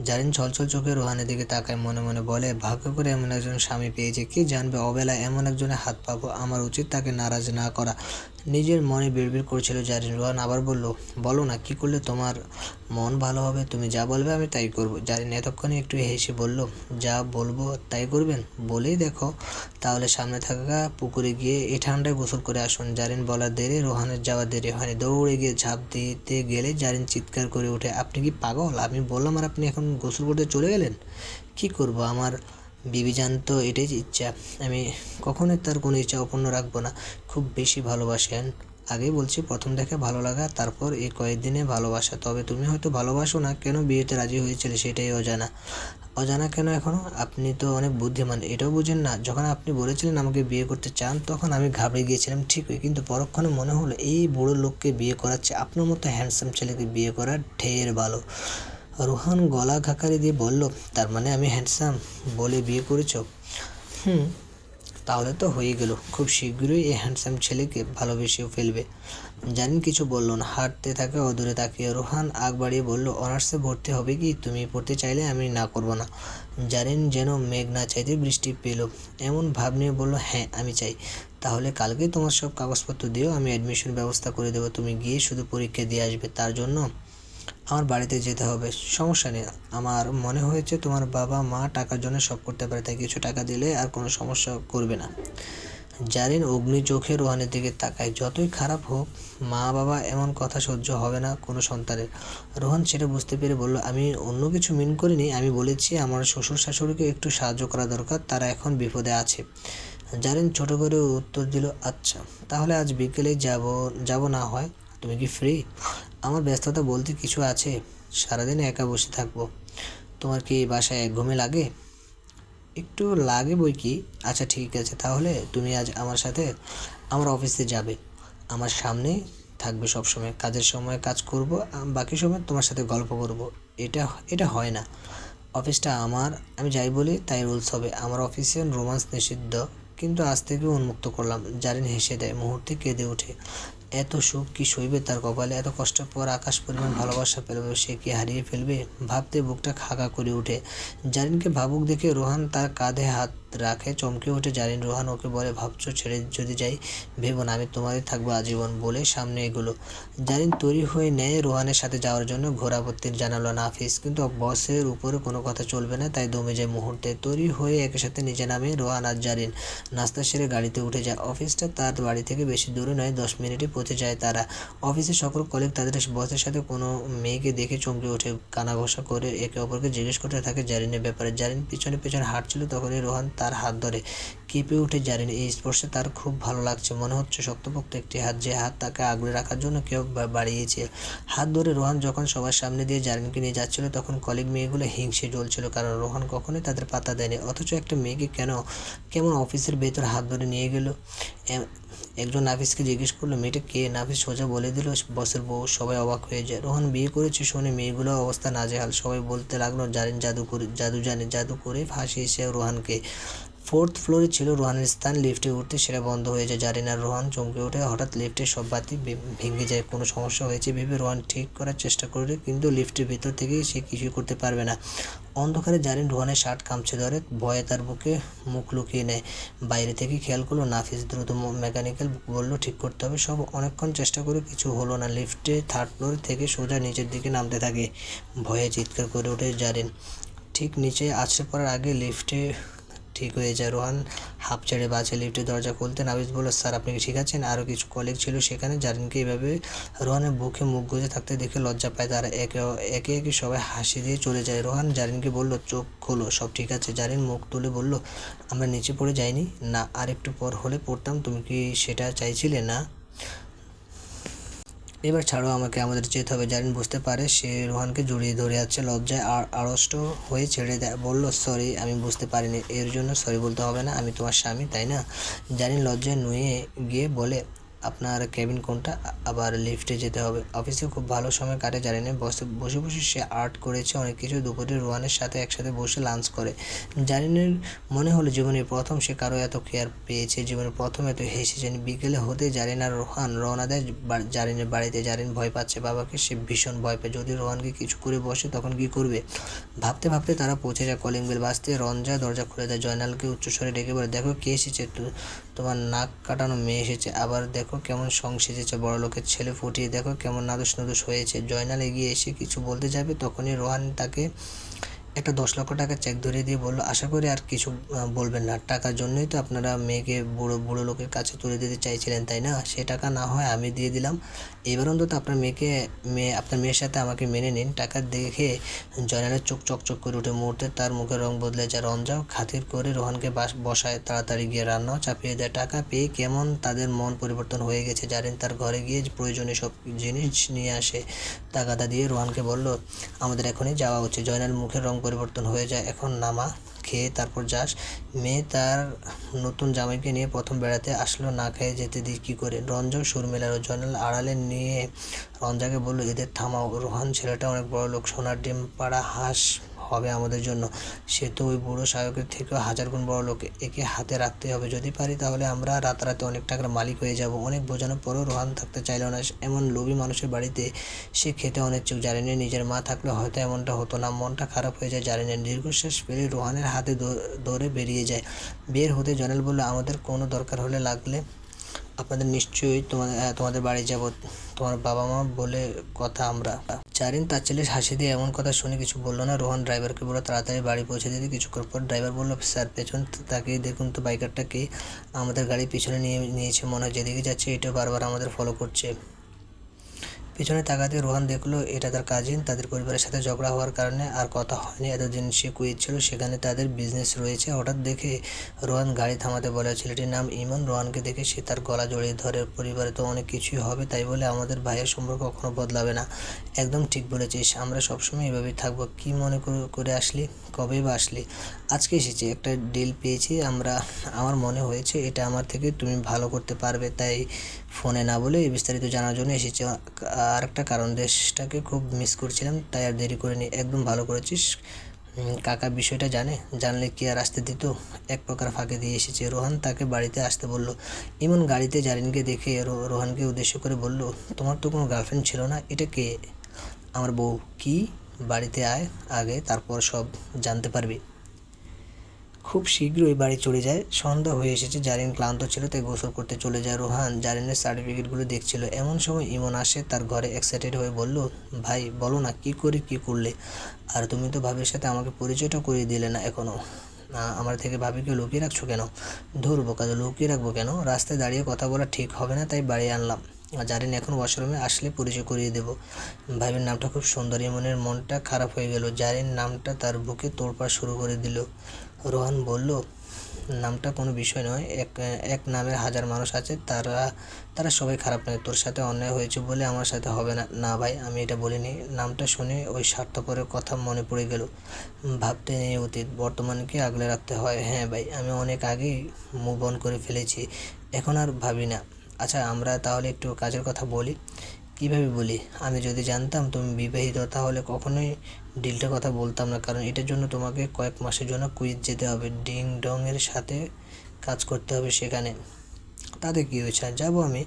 জারিন ছলছল চোখে রোহানের দিকে তাকায়। মনে মনে বলে, ভাগ্য করে এমন একজন স্বামী পেয়েছে। কে জানবে অবেলায় এমন একজনের হাত পাবো। আমার উচিত তাকে নারাজ না করা। নিজের মনে বিড়বিড় করছিল জারিন। রোহান আবার বলল, বলো না, কি করলে তোমার মন ভালো হবে? তুমি যা বলবে আমি তাই করব। জারিন এতক্ষণে একটু হেসে বলল, যা বলবো তাই করবেন? বলেই দেখো। তাহলে সামনে থাকা পুকুরে গিয়ে এই ঠান্ডায় গোসল করে আসুন। জারিন বলার দেরি, রোহানের যাওয়ার দেরি হয়নি। দৌড়ে গিয়ে ঝাঁপ দিতে গেলে জারিন চিৎকার করে ওঠে, আপনি কি পাগল? আমি বললাম আর আপনি এখন গোসল করতে চলে গেলেন? কি করব, আমার বিবিজান তো এটাই ইচ্ছা। আমি কখনোই তার কোনো ইচ্ছা অপূর্ণ রাখবো না। খুব বেশি ভালোবাসেন। আগেই বলছি, প্রথম দেখে ভালো লাগা, তারপর এই কয়েকদিনে ভালোবাসা। তবে তুমি হয়তো ভালোবাসো না, কেন বিয়েতে রাজি হয়েছিলে সেটাই অজানা। অজানা কেন এখনও? আপনি তো অনেক বুদ্ধিমান, এটাও বুঝেন না? যখন আপনি বলেছিলেন আমাকে বিয়ে করতে চান, তখন আমি ঘাবড়ে গিয়েছিলাম ঠিকই, কিন্তু পরক্ষণে মনে হলো এই বুড়ো লোককে বিয়ে করাচ্ছে আপনার মতো হ্যান্ডসাম ছেলেকে বিয়ে করা ঢের ভালো। রোহান গলা ঘাকারি দিয়ে বলল, তার মানে আমি হ্যান্ডসাম বলে বিয়ে করেছ? তাহলে তো হয়ে গেল। খুব শীঘ্রই এই হ্যান্ডসাম ছেলেকে ভালোবেসেও ফেলবে। জারিন কিছু বলল না, হাঁটতে থাকে অদূরে তাকিয়ে। রোহান আগ বাড়িয়ে বলল, অনার্সে ভর্তি হবে কি? তুমি পড়তে চাইলে আমি না করব না। জারিন যেন মেঘ না চাইতে বৃষ্টি পেল এমন ভাব নিয়ে বলল, হ্যাঁ আমি চাই। তাহলে কালকেই তোমার সব কাগজপত্র দিও, আমি অ্যাডমিশন ব্যবস্থা করে দেবো। তুমি গিয়ে শুধু পরীক্ষা দিয়ে আসবে। তার জন্য আমার বাড়িতে যেতে হবে। সমস্যা নেই, আমার মনে হয়েছে তোমার বাবা মা টাকার জন্য সব করতে পারে, তাই কিছু টাকা দিলে আর কোনো সমস্যা করবে না। জারিন অগ্নি চোখে রোহানের দিকে তাকায়। যতই খারাপ হোক, মা বাবা এমন কথা সহ্য হবে না কোনো সন্তানের। রোহান সেটা বুঝতে পেরে বলল, আমি অন্য কিছু মিন করিনি। আমি বলেছি আমার শ্বশুর শাশুড়িকে একটু সাহায্য করা দরকার, তারা এখন বিপদে আছে। জারিন ছোট করে উত্তর দিল, আচ্ছা তাহলে আজ বিকেলে যাব না হয়? তুমি কি ফ্রি? আমার ব্যস্ততা বলতে কিছু আছে, সারাদিন একা বসে থাকবো। তোমার কি বাসায় ঘুমে লাগে? একটু লাগে বই কি। আচ্ছা ঠিক আছে, তাহলে তুমি আজ আমার সাথে আমার অফিসে যাবে। আমার সামনে থাকবে সব সময়। কাজের সময় কাজ করব, বাকি সময় তোমার সাথে গল্প করব। এটা এটা হয় না। অফিসটা আমার, আমি যাই বলি তাই রুলস হবে। আমার অফিসে রোম্যান্স নিষিদ্ধ, কিন্তু আজ থেকে উন্মুক্ত করলাম। জারিন হেসে দেয়, মুহূর্তে কেঁদে ওঠে। এত সুখ কি সইবে তার কপালে? এত কষ্টের পর আকাশ পরিমাণ ভালোবাসা পেল, সে কি হারিয়ে ফেলবে? ভাবতে বুকটা খাকা করে ওঠে। জারিনকে ভাবুক দেখে রোহান তার কাঁধে হাত রাখে। চমকে ওঠে জারিন। রোহান ওকে বলে, ভাবছো ছেড়ে যদি যাই? ভেবো না, আমি তোমারই থাকবো আজীবন। বলে সামনে এগুলো। জারিন তৈরি হয়ে নেয় রোহানের সাথে যাওয়ার জন্য। ঘোর আপত্তি জানালো নাফিস, কিন্তু বসের উপরে কোনো কথা চলবে না, তাই দমে যায় মুহূর্তে। তৈরি হয়ে একই সাথে নিচে নামে রোহান আর জারিন। নাস্তা সেরে গাড়িতে উঠে যায়। অফিসটা তার বাড়ি থেকে বেশি দূরে নয়, 10 মিনিটে পৌঁছে যায় তারা। অফিসের সকল কলিগ তাদের বসের সাথে কোনো মেয়েকে দেখে চমকে ওঠে। কানাঘষা করে একে অপরকে জিজ্ঞেস করতে থাকে জারিনের ব্যাপারে। জারিন পিছনে হাঁটছিল, তখনই রোহান তার হাত ধরে। কেঁপে ওঠে জারিন। এই স্পর্শে তার খুব ভালো লাগছে। মনে হচ্ছে শক্তপোক্ত একটি হাত, যে হাত তাকে আগলে রাখার জন্য কেউ বাড়িয়েছে। হাত ধরে রোহান যখন সবার সামনে দিয়ে জারিনকে নিয়ে যাচ্ছিল, তখন কলিগ মেয়েগুলো হিংসে জ্বলছিল, কারণ রোহান কখনোই তাদের পাত্তা দেয়নি। অথচ একটা মেয়েকে কেমন অফিসের ভেতর হাত ধরে নিয়ে গেল। একজন নাফিসকে জিজ্ঞেস করলো, মেয়েটা কে? নাফিস সোজা বলে দিল, বসের বউ। সবাই অবাক হয়ে যায়। রোহান বিয়ে করেছে শুনে মেয়েগুলোর অবস্থা নাজেহাল। সবাই বলতে লাগলো, জারিন জাদু জানে, জাদু করে ফাঁসিয়েছে রোহানকে। 4th ফ্লোরে ছিল রোহানের স্থান। লিফটে উঠতে সেটা বন্ধ হয়ে যায়। জারিন আর রোহান চমকে ওঠে। হঠাৎ লিফটের সব বাতি ভেঙে যায়। কোনো সমস্যা হয়েছে ভেবে রোহান ঠিক করার চেষ্টা করে, কিন্তু লিফটের ভিতর থেকে সে কিছুই করতে পারবে না। অন্ধকারে জারিন রোহানের শার্ট কামড়ে ধরে। ভয়ে তার বুকে মুখ লুকিয়ে নেয়। বাইরে থেকে খেয়াল করলো নাফিস। দ্রুত মেকানিক্যাল বলল ঠিক করতে হবে। সব অনেকক্ষণ চেষ্টা করে কিছু হলো না। লিফটে 3rd ফ্লোর থেকে সোজা নিচের দিকে নামতে থাকে। ভয়ে চিৎকার করে ওঠে জারিন। ঠিক নিচে আছড়ে পড়ার আগে লিফটে ঠিক হয়ে যায়। রোহান হাঁপ ছেড়ে বাঁচে। লিফটের দরজা খুলতে নাফিস বলল, স্যার আপনি কি ঠিক আছেন? আরও কিছু কলিগ ছিল সেখানে। জারিনকে এইভাবে রোহানের বুকে মুখ গুজে থাকতে দেখে লজ্জা পায় তারা। একে একে সবাই হাসি দিয়ে চলে যায়। রোহান জারিনকে বলল, চোখ খোলো, সব ঠিক আছে। জারিন মুখ তুলে বলল, আমরা নিচে পড়ে যাইনি। না, আর একটু পর হলে পড়তাম। তুমি কি সেটা চাইছিলে না? এবার ছাড়ো আমাকে, আমাদের যেতে হবে। জারিন বুঝতে পারে সে রোহানকে জড়িয়ে ধরে আছে। লজ্জায় আড়ষ্ট হয়ে ছেড়ে দেয়। বলল, সরি, আমি বুঝতে পারিনি। এর জন্য সরি বলতে হবে না, আমি তোমার স্বামী, তাই না? জারিন লজ্জায় নুয়ে গিয়ে বলে, আপনার কেবিন কোনটা? আবার লিফটে যেতে হবে। অফিসে খুব ভালো সময় কাটে জারিনের। বসে বসে সে আর্ট করেছে অনেক কিছু। দুপুরে রোহানের সাথে একসাথে বসে লাঞ্চ করে। জারিনের মনে হলো জীবনের প্রথম সে কারো এত কেয়ার পেয়েছে, জীবনের প্রথম এত হেসেছে। বিকেলে হতে জারিন আর রোহান রওনা দেয় জারিনের বাড়িতে। জারিন ভয় পাচ্ছে বাবাকে, সে ভীষণ ভয় পায়। যদি রোহানকে কিছু করে বসে তখন কি করবে? ভাবতে ভাবতে তারা পৌঁছে যায়। কলিং বেল বাজতে রঞ্জা দরজা খুলে দেয়। জয়নালকে উচ্চস্বরে ডেকে বলে, দেখো কে এসেছে। তোমার নাক কাটানো মেয়ে এসেছে। আবার দেখো কেমন সং সেজেছে বড়লোকের ছেলে। ফুটিয়ে দেখো কেমন নাদুস নুদুস হয়েছে। জয়নাল এগিয়ে এসে কিছু বলতে যাবে, তখনই রোহান তাকে একটা 10 লক্ষ টাকা চেক ধরিয়ে দিয়ে বলল, আশা করি আর কিছু বলবেন না। টাকার জন্যই তো আপনারা মেয়েকে বুড়ো লোকের কাছে তুলে দিতে চাইছিলেন, তাই না? সে টাকা না হয় আমি দিয়ে দিলাম। এবার অন্তত আপনার মেয়ের সাথে আমাকে মেনে নিন। টাকা দেখে জয়নালের চোখ চকচক করে ওঠে। মুহূর্তে তার মুখের রং বদলে যায়। রঞ্জাও খাতির করে রোহানকে বসায়। তাড়াতাড়ি গিয়ে রান্নাও চাপিয়ে দেয়। টাকা পেয়ে কেমন তাদের মন পরিবর্তন হয়ে গেছে। জারিন তার ঘরে গিয়ে প্রয়োজনীয় সব জিনিস নিয়ে আসে। তাগাদা দিয়ে রোহানকে বলল, আমাদের এখনই যাওয়া উচিত। জয়নাল মুখের রং পরিবর্তন হয়ে যায়। এখন নামা, খেয়ে তারপর যাস। মেয়ে তার নতুন জামাইকে নিয়ে প্রথম বেড়াতে আসলো, না খেয়ে যেতে দিই কী করে? রঞ্জাও সুর মেলালো। জয়নাল আড়ালে নিয়ে রঞ্জাকে বলল, এদের থামাও। রোহান ছেলেটা অনেক বড় লোক, সোনার ডিম পাড়া হাঁস হবে আমাদের জন্য। সে তো ওই বুড়ো সায়কের থেকেও 1000 গুণ বড় লোক। একে হাতে রাখতে হবে। যদি পারি তাহলে আমরা রাতারাতি অনেক টাকার মালিক হয়ে যাব। অনেক বোঝানোর পরেও রোহান থাকতে চাইল না। এমন লোভী মানুষের বাড়িতে সে খেতে অনেক চোখ। জারিনের নিজের মা থাকলে হয়তো এমনটা হতো না। মনটা খারাপ হয়ে যায় জারিনের। দীর্ঘশ্বাস ফেলে রোহানের হাতে ধরে বেরিয়ে যায়। বের হতে জয়নাল বলল, আমাদের কোনো দরকার হলে লাগলে আপনাদের নিশ্চয়ই তোমাদের বাড়ি যাব। তোমার বাবা মা বলে কথা আমরা। জারিন তার ছেলের হাসি দিয়ে এমন কথা শুনে কিছু বলল না। রোহান ড্রাইভারকে বলল তাড়াতাড়ি বাড়ি পৌঁছে দিতে। কিছুক্ষণ পর ড্রাইভার বলল, স্যার পেছন তাকিয়ে দেখুন তো বাইকারটা কে? আমাদের গাড়ি পিছনে নিয়েছে মনে হয়। যেদিকে যাচ্ছে এটা বারবার আমাদের ফলো করছে। পিছনে তাকাতে রোহান দেখলো এটা তার কাজিন। তাদের পরিবারের সাথে ঝগড়া হওয়ার কারণে আর কথা হয়নি। এতদিন সে কুয়েত ছিল, সেখানে তাদের বিজনেস রয়েছে। হঠাৎ দেখে রোহান গাড়ি থামাতে বলে। ছেলেটির নাম ইমন। রোহানকে দেখে সে তার গলা জড়িয়ে ধরে। পরিবারে তো অনেক কিছুই হবে, তাই বলে আমাদের ভাইয়ের সম্পর্ক কখনো বদলাবে না। একদম ঠিক বলেছিস, আমরা সবসময় এভাবেই থাকবো। কি মনে করে আসলি? কবেই বা আসলি? আজকে এসেছি, একটা ডিল পেয়েছি। আমার মনে হয়েছে এটা আমার থেকে তুমি ভালো করতে পারবে, তাই ফোনে না বলে বিস্তারিত জানার জন্য এসেছি। আর একটা কারণ, দেশটাকে খুব মিস করছিলাম, তাই আর দেরি করিনি। একদম ভালো করেছিস। কাকা বিষয়টা জানলে কি আর আসতে দিত? এক প্রকার ফাঁকে দিয়ে এসেছে। রোহান তাকে বাড়িতে আসতে বলল। ইমন গাড়িতে জারিনকে দেখে রোহানকে উদ্দেশ্য করে বলল, তোমার তো কোনো গার্লফ্রেন্ড ছিল না, এটা কে? আমার বউ। কি? বাড়িতে আয় আগে, তারপর সব জানতে পারবি। খুব শীঘ্রই বাড়ি চলে যায়। সন্ধ্যা হয়ে এসেছে। জারিন ক্লান্ত ছিল, তাই গোসল করতে চলে যায়। রোহান জারিনের সার্টিফিকেটগুলো দেখছিল। এমন সময় ইমন আসে তার ঘরে। এক্সাইটেড হয়ে বলল, ভাই বলো না, কি করলে? আর তুমি তো ভাবির সাথে আমাকে পরিচয়টা করিয়ে দিলে না এখনও। না, আমার থেকে ভাবিকে লুকিয়ে রাখছো কেন? ধুর বোকা, লুকিয়ে রাখবো কেন? রাস্তায় দাঁড়িয়ে কথা বলা ঠিক হবে না, তাই বাড়ি আনলাম। জারিন এখন ওয়াশরুমে আসলে পরিচয় করিয়ে দেবো। ভাবির নামটা খুব সুন্দর। ইমনের মনটা খারাপ হয়ে গেল। জারিন নামটা তার বুকে তোড়পাড় শুরু করে দিল। রোহান বলল, নামটা কোনো বিষয় নয়। এক নামের 1000 মানুষ আছে, তারা সবাই খারাপ নয়। তোর সাথে অন্যায় হয়েছে বলে আমার সাথে হবে না। না ভাই, আমি এটা বলিনি। নামটা শুনে ওই স্বার্থপরের কথা মনে পড়ে গেল। ভাবতে নেই অতীত, বর্তমানকে আগলে রাখতে হয়। হ্যাঁ ভাই, আমি অনেক আগেই মুভ অন করে ফেলেছি, এখন আর ভাবি না। আচ্ছা, আমরা তাহলে একটু কাজের কথা বলি। কীভাবে বলি? আমি যদি জানতাম তুমি বিবাহিত তাহলে কখনোই ডিলটার কথা বলতাম না, কারণ এটার জন্য তোমাকে কয়েক মাসের জন্য কুইত যেতে হবে, ডিং ডংয়ের সাথে কাজ করতে হবে সেখানে। তাতে কী হয়েছে, আর যাবো আমি,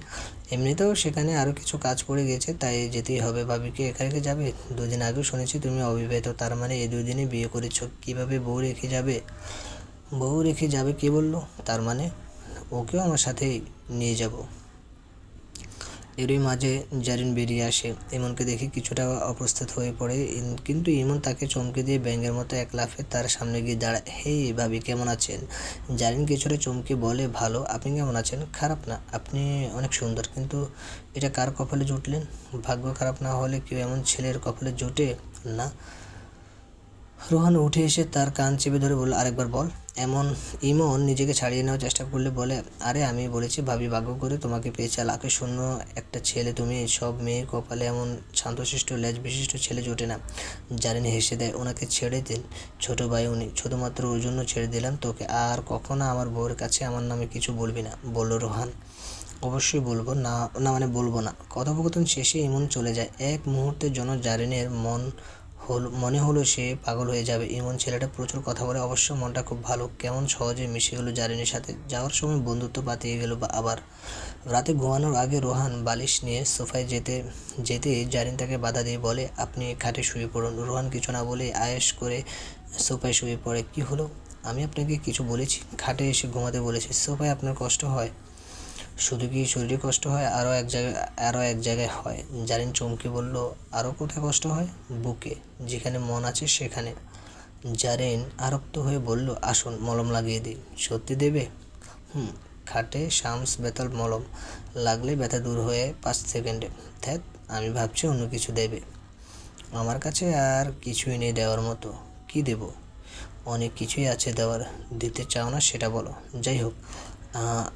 এমনিতেও সেখানে আরও কিছু কাজ পড়ে গেছে, তাই যেতেই হবে। ভাবিকে একা রেখে যাবে? 2 দিন আগেও শুনেছি তুমি অবিবাহিত, তার মানে এই 2 দিনে বিয়ে করেছো, কীভাবে বউ রেখে যাবে? বউ রেখে যাবে কে বললো? তার মানে ওকেও আমার সাথেই নিয়ে যাব। এরই মাঝে জারিন বেরিয়ে আসে। ইমনকে দেখে কিছুটা অপ্রস্তুত হয়ে পড়ে, কিন্তু ইমন তাকে চমকে দিয়ে ব্যাঙের মতো এক লাফে তার সামনে গিয়ে দাঁড়ায়। হেই ভাবি, কেমন আছেন? জারিন কিছুটা চমকে বলে, ভালো, আপনি কেমন আছেন? খারাপ না, আপনি অনেক সুন্দর, কিন্তু এটা কার কপালে জুটলেন? ভাগ্য খারাপ না হলে কেউ এমন ছেলের কপালে জোটে না। রোহান উঠে এসে তার কান চেপে ধরে বলল, আরেকবার বল। ইমন নিজেকে ছাড়িয়ে নেওয়ার চেষ্টা করলে বলে, আরে আমি বলেছি ভাবি ভাগ্য করে তোমাকে পেয়েছে, লাখে শূন্য একটা ছেলে তুমি। সব মেয়ের কপালে এমন শান্তশিষ্ট লেজ বিশিষ্ট ছেলে জোটে না। জারিন হেসে দেয়, ওনাকে ছেড়ে দিন, ছোট ভাই উনি, শুধুমাত্র ওর জন্য ছেড়ে দিলাম তোকে। আর কখনো আমার বউয়ের কাছে আমার নামে কিছু বলবি না, বলল রোহান। অবশ্যই বলবো না, না মানে বলবো না। কথোপকথন শেষে ইমন চলে যায়। এক মুহূর্তের জন্য জারিনের মনে হলো সে পাগল হয়ে যাবে। ইমন ছেলেটা প্রচুর কথা বলে, অবশ্য মনটা খুব ভালো, কেমন সহজে মিশে গেল জারিনের সাথে। যাওয়ার সময় বন্ধুত্ব পাতিয়ে গেল আবার। রাতে ঘুমানোর আগে রোহান বালিশ নিয়ে সোফায় যেতে জারিন তাকে বাধা দিয়ে বলে, আপনি খাটে শুয়ে পড়ুন। রোহান কিছু না বলে আয়েশ করে সোফায় শুয়ে পড়ে। কি হলো? আমি আপনাকে কিছু বলেছি? খাটে এসে ঘুমাতে বলেছি, সোফায় আপনার কষ্ট হয়? শুধু কি শরীরে কষ্ট হয়, আরও এক জায়গায় হয়? জারিন চমকে বলল, আরও কোথায় কষ্ট হয়? বুকে, যেখানে মন আছে সেখানে। জারিন আরক্ত হয়ে বলল, আসুন মলম লাগিয়ে দিই। সত্যি দেবে? খাটে শামস বেতাল মলম লাগলে ব্যথা দূর হয়ে 5 সেকেন্ডে। ধ্যাত, আমি ভাবছি অন্য কিছু দেবে। আমার কাছে আর কিছুই নেই দেওয়ার মতো। কি দেব? অনেক কিছুই আছে দেওয়ার। দিতে চাও না সেটা বলো। যাই হোক,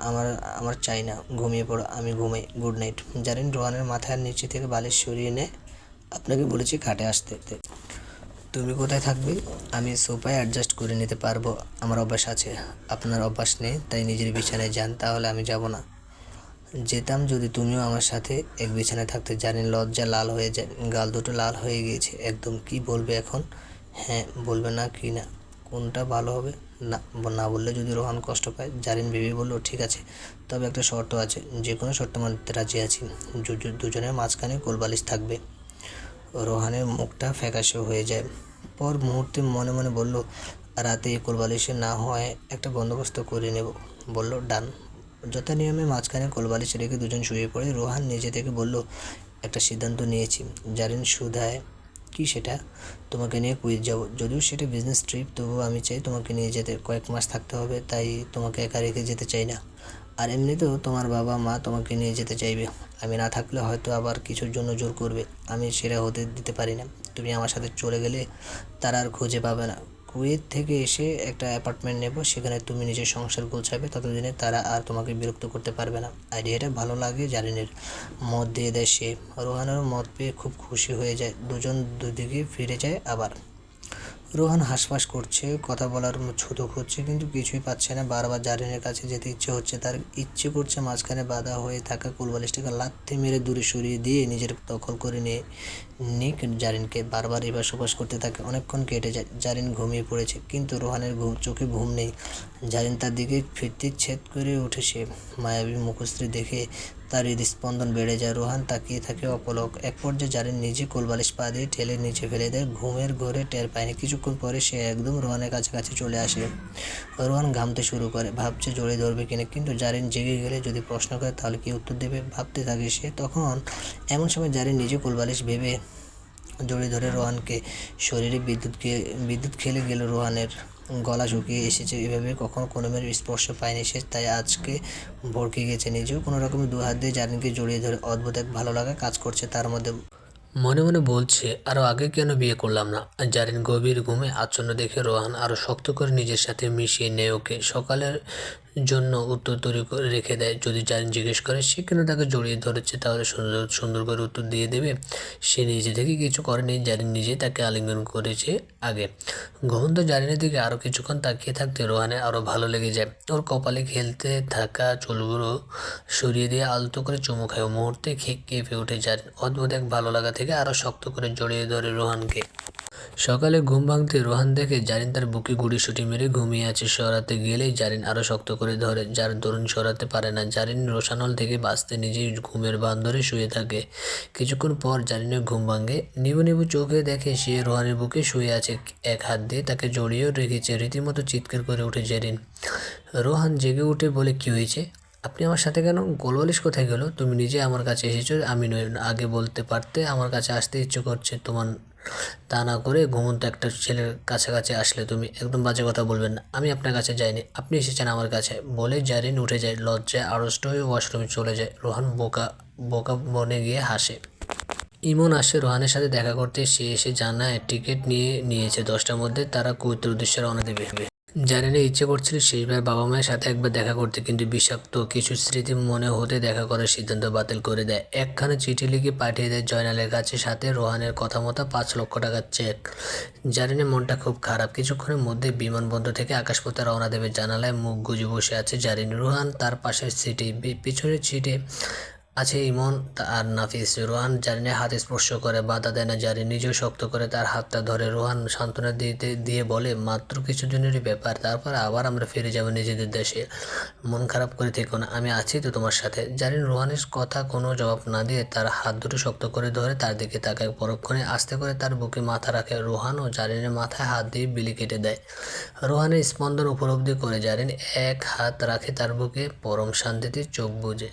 আমার আমার চাই না, ঘুমিয়ে পড়ো, আমি ঘুমাই, গুড নাইট। জারিন রোহানের মাথার নিচে থেকে বালিশ সরিয়ে নেয়। আপনাকে বলেছি খাটে আসতে। তুমি কোথায় থাকবে? আমি সোফায় অ্যাডজাস্ট করে নিতে পারবো, আমার অভ্যাস আছে। আপনার অভ্যাস নেই, তাই নিজের বিছানায় যান। তাহলে আমি যাব না। যেতাম যদি তুমিও আমার সাথে এক বিছানায় থাকতে। জারিন লজ্জা লাল হয়ে যায়, গাল দুটো লাল হয়ে গিয়েছে একদম। কি বলবে এখন? হ্যাঁ বলবে না কি না? কোনটা ভালো হবে? না, না বললে যদি রোহান কষ্ট পায়। জারিন ভেবে বলল, ঠিক আছে, তবে একটা শর্ত আছে। যে কোনো শর্ত মানতে রাজি আছি। দুজনের মাঝখানে কোলবালিশ থাকবে। রোহানের মুখটা ফ্যাকাশে হয়ে যায়। পর মুহূর্তে মনে মনে বলল, রাতে এই কোলবালিশে না হয় একটা বন্দোবস্ত করে নেব। বলল, ডান। যথা নিয়মে মাঝখানে কোলবালিশ রেখে দুজন শুয়ে পড়ে। রোহান নিজে থেকে বলল, একটা সিদ্ধান্ত নিয়েছি। জারিন শুধায়, কি সেটা? তোমাকে নিয়ে কুইত যাব। যদিও সেটা বিজনেস ট্রিপ, তবুও আমি চাই তোমাকে নিয়ে যেতে। কয়েক মাস থাকতে হবে, তাই তোমাকে একা রেখে যেতে চাই না। আর এমনিতেও তোমার বাবা মা তোমাকে নিয়ে যেতে চাইবে। আমি না থাকলে হয়তো আবার কিছুর জন্য জোর করবে। আমি সেটা হতে দিতে পারি না। তুমি আমার সাথে চলে গেলে তারা আর খুঁজে পাবে না। কুয়েত থেকে এসে একটা অ্যাপার্টমেন্ট নেব, সেখানে তুমি নিজের সংসার গোছাবে। ততদিনে তারা আর তোমাকে বিরক্ত করতে পারবে না। আইডিয়াটা ভালো লাগে জারিনের। মত দিয়ে দেয় সে। রোহানেরও মত পেয়ে খুব খুশি হয়ে যায়। দুজন দুদিকে ফিরে যায় আবার। রোহান হাঁসফাঁস করছে, কথা বলার ছুতো খুঁজছে, কিন্তু কিছুই পাচ্ছে না। বারবার জারিনের কাছে যেতে ইচ্ছে হচ্ছে তার। ইচ্ছে করছে মাঝখানে বাঁধা হয়ে থাকা কোলবালিশটাকে লাথি মেরে দূরে সরিয়ে দিয়ে নিজের দখল করে নিক জারিনকে। বারবার এপাশ ওপাশ করতে থাকে। অনেকক্ষণ কেটে যায়। জারিন ঘুমিয়ে পড়েছে, কিন্তু রোহানের চোখে ঘুম নেই। জারিন তার দিকে ফিরতে ছেদ করে ওঠে সে। মায়াবী মুখশ্রী দেখে তার হৃদস্পন্দন বেড়ে যায়। রোহান তাকিয়ে থাকে অপলক। এক পর্যায়ে জারিন নিজে কোলবালিশ পা দিয়ে ঠেলে নিচে ফেলে দেয়। ঘুমের ঘোরে টের পায়নি। কিছুক্ষণ পরে সে একদম রোহানের কাছাকাছি চলে আসে। রোহান ঘামতে শুরু করে, ভাবছে জড়িয়ে ধরবে কিনা, কিন্তু জারিন জেগে গেলে যদি প্রশ্ন করে তাহলে কি উত্তর দেবে, ভাবতে থাকে সে। তখন এমন সময় জারিন নিজে কোলবালিশ ভেবে জড়িয়ে ধরে রোহানকে। শরীরে বিদ্যুৎ খেলে গেল। রোহানের গলা শুকিয়ে এসেছে। এভাবে কখনো কোনো মেয়ের স্পর্শ পায়নি সে, তাই আজকে ভড়কে গেছে। নিজেও কোনো রকমে 2 হাত দিয়ে জারিনকে জড়িয়ে ধরে। অদ্ভুত এক ভালো লাগা কাজ করছে তার মধ্যে। মনে মনে বলছে, আরও আগে কেন বিয়ে করলাম না। জারিন গভীর ঘুমে আচ্ছন্ন দেখে রোহান আরও শক্ত করে নিজের সাথে মিশিয়ে নেয় ওকে। জন্য উত্তর তৈরি করে রেখে দেয়। যদি জারিন জিজ্ঞেস করে সে কেন তাকে জড়িয়ে ধরেছে, তাহলে সুন্দর সুন্দর করে উত্তর দিয়ে দেবে সে নিজে থেকে কিছু করেনি, জারিন নিজেই তাকে আলিঙ্গন করেছে আগে। ঘুমন্ত জারিনের দিকে আরও কিছুক্ষণ তাকিয়ে থাকতে রোহানের আরও ভালো লেগে যায়। ওর কপালে খেলতে থাকা চুলগুলো সরিয়ে দিয়ে আলতো করে চুমু খায়। মুহূর্তে কেঁপে ওঠে জারিন। অদ্ভুত এক ভালো লাগা থেকে আরও শক্ত করে জড়িয়ে ধরে রোহানকে। সকালে ঘুম ভাঙতে রোহান দেখে জারিন তার বুকে গুড়িসুটি মেরে ঘুমিয়ে আছে। সরাতে গেলেই জারিন আরও শক্ত করে ধরে, যার দরুন সরাতে পারে না। জারিন রোশানল থেকে বাঁচতে নিজেই ঘুমের বাঁধ ধরে শুয়ে থাকে। কিছুক্ষণ পর জারিনের ঘুম ভাঙে। নিবু নিবু চোখে দেখে সে রোহানের বুকে শুয়ে আছে, এক হাত দিয়ে তাকে জড়িয়েও রেখেছে। রীতিমতো চিৎকার করে ওঠে জারিন। রোহান জেগে উঠে বলে, কী হয়েছে? আপনি আমার সাথে কেন? গোলবালিশ কোথায় গেল? তুমি নিজে আমার কাছে এসেছো, আমি নই। আগে বলতে পারতে আমার কাছে আসতে ইচ্ছে করছে তোমার, তা না করে ঘুমন্ত একটা ছেলের কাছাকাছি আসলে তুমি। একদম বাজে কথা বলবেন না, আমি আপনার কাছে যাইনি, আপনি এসেছেন আমার কাছে। বলে জারিন উঠে যায়। লজ্জায় আড়ষ্ট হয়ে ওয়াশরুমে চলে যায়। রোহান বোকা বোকা বনে গিয়ে হাসে। ইমন আসে রোহানের সাথে দেখা করতে। সে এসে জানায় টিকিট নিয়েছে 10টার মধ্যে তারা কুয়েতের উদ্দেশ্যে রওনা দেবে। জারিনের ইচ্ছে করছিল শেষবার বাবা মায়ের সাথে একবার দেখা করতে, কিন্তু বিষাক্ত কিছু স্মৃতি মনে হতে দেখা করার সিদ্ধান্ত বাতিল করে দেয়। একখানা চিঠি লিখে পাঠিয়ে দেয় জয়নালের কাছে, সাথে রোহানের কথা মতো 5 লক্ষ টাকার চেক। জারিনের মনটা খুব খারাপ। কিছুক্ষণের মধ্যে বিমানবন্দর থেকে আকাশপথে রওনা দেবে। জানালায় মুখ গুজে বসে আছে জারিন। রোহান তার পাশের সিটে, পিছনের সিটে আছে ইমন আর নাফিস। রোহান জারিনের হাত স্পর্শ করে, বাধা দেয় না। জারিন নিজেও শক্ত করে তার হাতটা ধরে। রোহান সান্ত্বনা দিয়ে বলে, মাত্র কিছুদিনেরই ব্যাপার, তারপর আবার আমরা ফিরে যাব নিজেদের দেশে। মন খারাপ করে থেকো না, আমি আছি তো তোমার সাথে। জারিন রোহানের কথা কোনো জবাব না দিয়ে তার হাত দুটো শক্ত করে ধরে তার দিকে তাকায়। পরক্ষণে আস্তে করে তার বুকে মাথা রাখে। রোহানও জারিনের মাথায় হাত দিয়ে বিলি কেটে দেয়। রোহানের স্পন্দন উপলব্ধি করে জারিন এক হাত রাখে তার বুকে। পরম শান্তিতে চোখ বুজে।